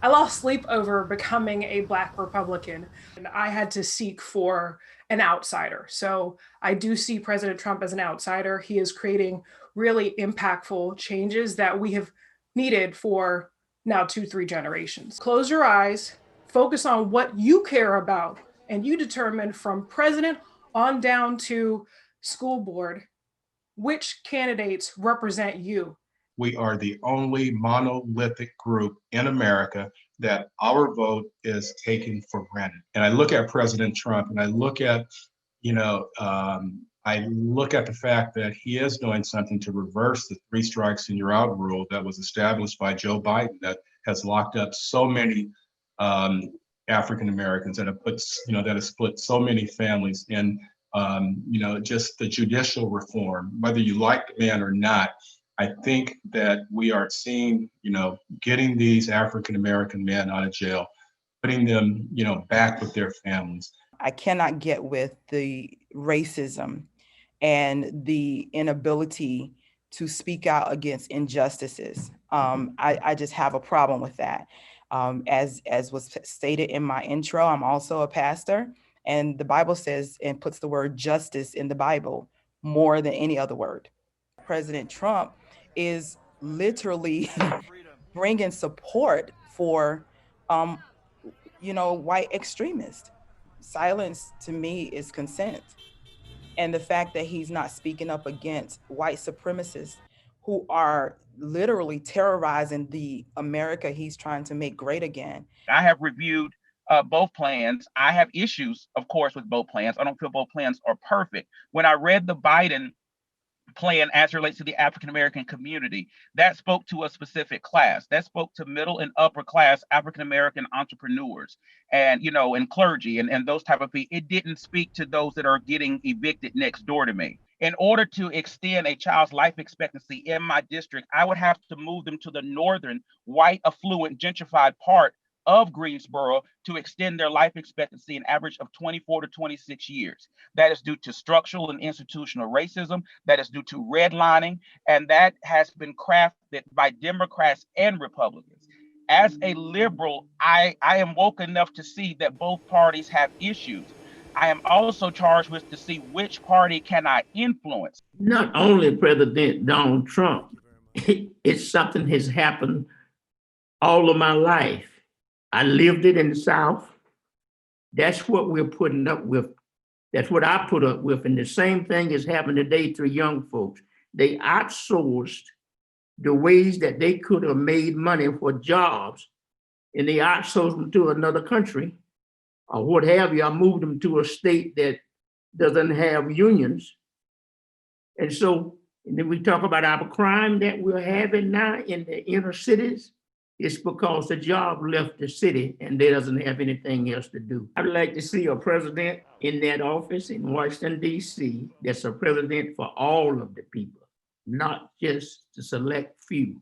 I lost sleep over becoming a Black Republican, and I had to seek for an outsider. So I do see President Trump as an outsider. He is creating really impactful changes that we have needed for now 2, 3 generations. Close your eyes, focus on what you care about, and you determine from president on down to school board which candidates represent you. We are the only monolithic group in America that our vote is taken for granted. And I look at President Trump and I look at, I look at the fact that he is doing something to reverse the 3 strikes and you're out rule that was established by Joe Biden that has locked up so many African Americans and that has split so many families. And just the judicial reform, whether you like the man or not, I think that we are seeing, getting these African American men out of jail, putting them, back with their families. I cannot get with the racism and the inability to speak out against injustices. I just have a problem with that. As was stated in my intro, I'm also a pastor, and the Bible says and puts the word justice in the Bible more than any other word. President Trump is literally bringing support for, white extremists. Silence to me is consent. And the fact that he's not speaking up against white supremacists who are literally terrorizing the America he's trying to make great again. I have reviewed both plans. I have issues, of course, with both plans. I don't feel both plans are perfect. When I read the Biden plan as it relates to the African-American community, that spoke to a specific class. That spoke to middle and upper class African-American entrepreneurs and, and clergy and those type of people. It didn't speak to those that are getting evicted next door to me. In order to extend a child's life expectancy in my district, I would have to move them to the northern, white, affluent, gentrified part of Greensboro to extend their life expectancy an average of 24 to 26 years. That is due to structural and institutional racism. That is due to redlining. And that has been crafted by Democrats and Republicans. As a liberal, I am woke enough to see that both parties have issues. I am also charged with to see which party can I influence. Not only President Donald Trump, it's something has happened all of my life. I lived it in the South. That's what we're putting up with. That's what I put up with. And the same thing is happening today to young folks. They outsourced the ways that they could have made money for jobs, and they outsourced them to another country or what have you. I moved them to a state that doesn't have unions. And then we talk about our crime that we're having now in the inner cities. It's because the job left the city and they doesn't have anything else to do. I'd like to see a president in that office in Washington, D.C. that's a president for all of the people, not just the select few.